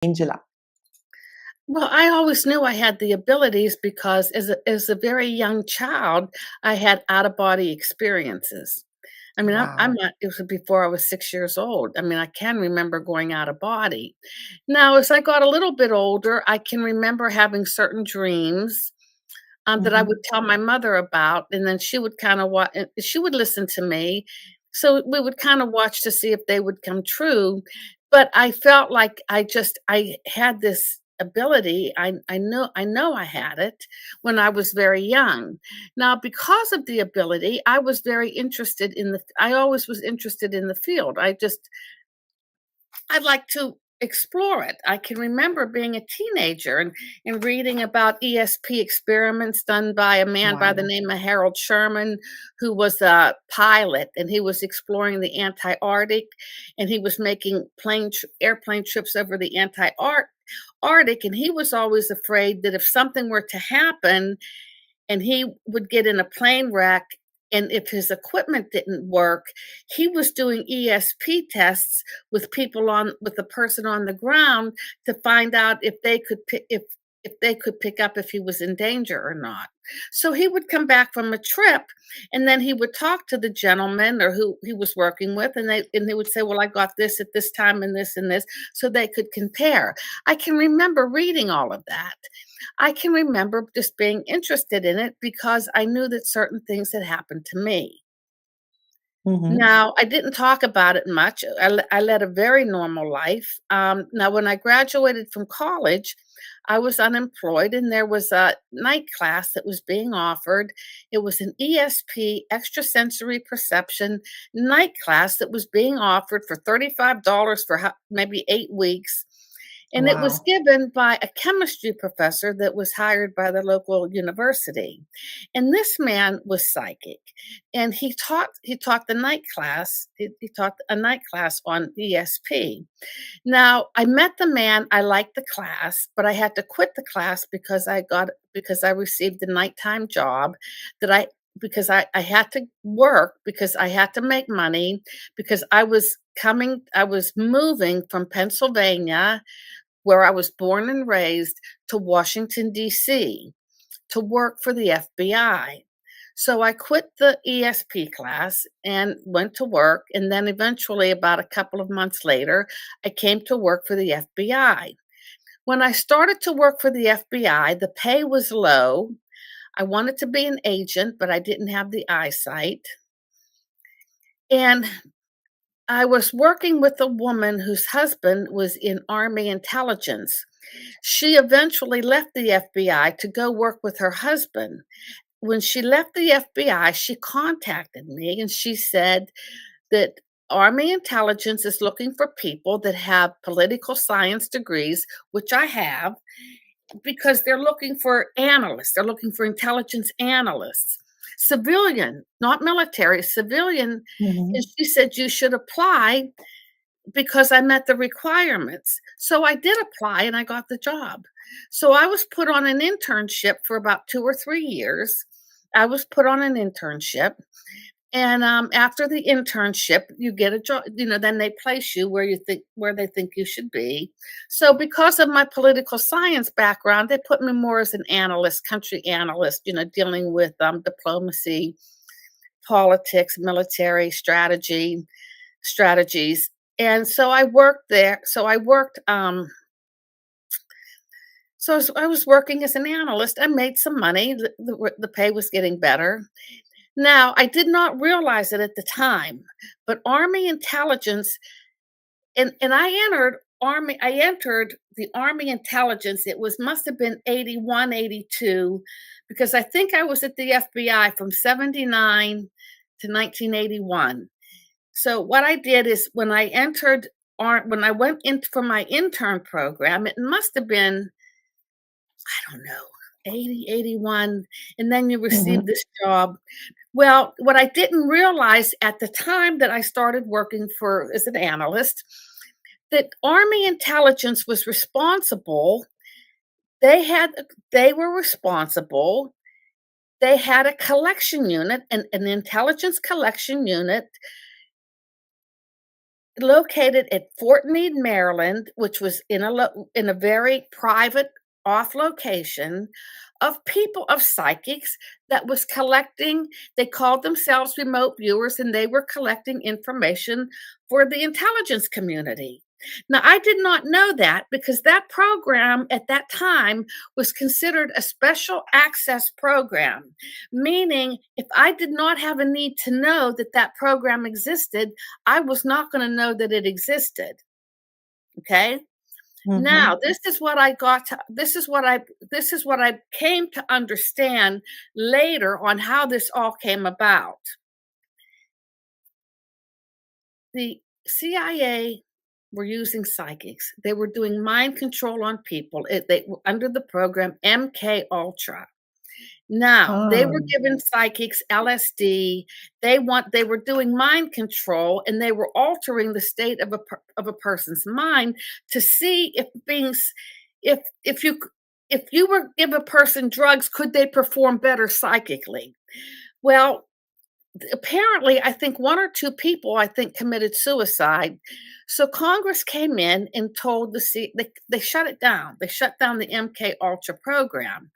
Angela. Well, I always knew I had the abilities because as a very young child, I had out of body experiences. I mean, I'm Wow. not, it was before I was 6 years old. I mean, I can remember going out of body. Now, as I got a little bit older, I can remember having certain dreams that I would Mhm. tell my mother about, and then she would kind of watch, she would listen to me. So we would kind of watch to see if they would come true. But I felt like I had this ability. I know I had it when I was very young. Now, because of the ability, I was very interested in I always was interested in the field. I'd like to explore it. I can remember being a teenager and reading about ESP experiments done by a man by the Wow. name of Harold Sherman, who was a pilot, and he was exploring the Antarctic, and he was making airplane trips over the Arctic, and he was always afraid that if something were to happen, and he would get in a plane wreck, and if his equipment didn't work, he was doing ESP tests with the person on the ground to find out if they could pick up if he was in danger or not. So he would come back from a trip, and then he would talk to the gentleman or who he was working with, and they would say, "Well, I got this at this time and this," so they could compare. I can remember reading all of that. I can remember just being interested in it because I knew that certain things had happened to me. Mhm. Now, I didn't talk about it much. I led a very normal life. Now, when I graduated from college, I was unemployed, and there was a night class that was being offered. It was an ESP, extrasensory perception night class that was being offered for $35 for maybe 8 weeks. And it was Wow. given by a chemistry professor that was hired by the local university. And this man was psychic, and he taught the night class. He taught a night class on ESP. Now, I met the man, I liked the class, but I had to quit the class because I received a nighttime job that I had to work because I had to make money because I was moving from Pennsylvania, where I was born and raised, to Washington, D.C., to work for the FBI. So I quit the ESP class and went to work. And then eventually, about a couple of months later, I came to work for the FBI. When I started to work for the FBI, the pay was low. I wanted to be an agent, but I didn't have the eyesight. And I was working with a woman whose husband was in Army intelligence. She eventually left the FBI to go work with her husband. When she left the FBI, she contacted me and she said that Army intelligence is looking for people that have political science degrees, which I have, because they're looking for analysts. They're looking for intelligence analysts, civilian, not military, civilian. And Mhm. she said, you should apply because I met the requirements. So I did apply and I got the job. So I was put on an internship for about 2 or 3 years. I was put on an internship. And after the internship, you get a job. Then they place you where they think you should be. So because of my political science background, they put me more as an analyst, country analyst. Dealing with diplomacy, politics, military strategies. And so I worked there. So I was working as an analyst. I made some money. The pay was getting better. Now, I did not realize it at the time, but Army intelligence, and I entered the Army intelligence. It must have been 81, 82, because I think I was at the FBI from 79 to 1981. So what I did is when I went in for my intern program, it must have been, I don't know, 80, 81, and then you receive Mhm. this job. Well, what I didn't realize at the time that I started working for as an analyst, that Army intelligence was responsible. They had they were responsible. They had a collection unit, an intelligence collection unit located at Fort Meade, Maryland, which was in a very private off location of people of psychics that was collecting. They called themselves remote viewers, and they were collecting information for the intelligence community. Now, I did not know that because that program at that time was considered a special access program, meaning if I did not have a need to know that that program existed, I was not going to know that it existed. Okay. Now, Mhm. this is what I came to understand later on how this all came about. The CIA were using psychics. They were doing mind control on people. They were under the program MK Ultra. Now, they were Oh. giving psychics LSD. They were doing mind control, and they were altering the state of a person's mind to see if beings if you were give a person drugs, could they perform better psychically? Well, apparently, I think one or two people, I think, committed suicide. So Congress came in and told they shut it down. They shut down the MK Ultra program.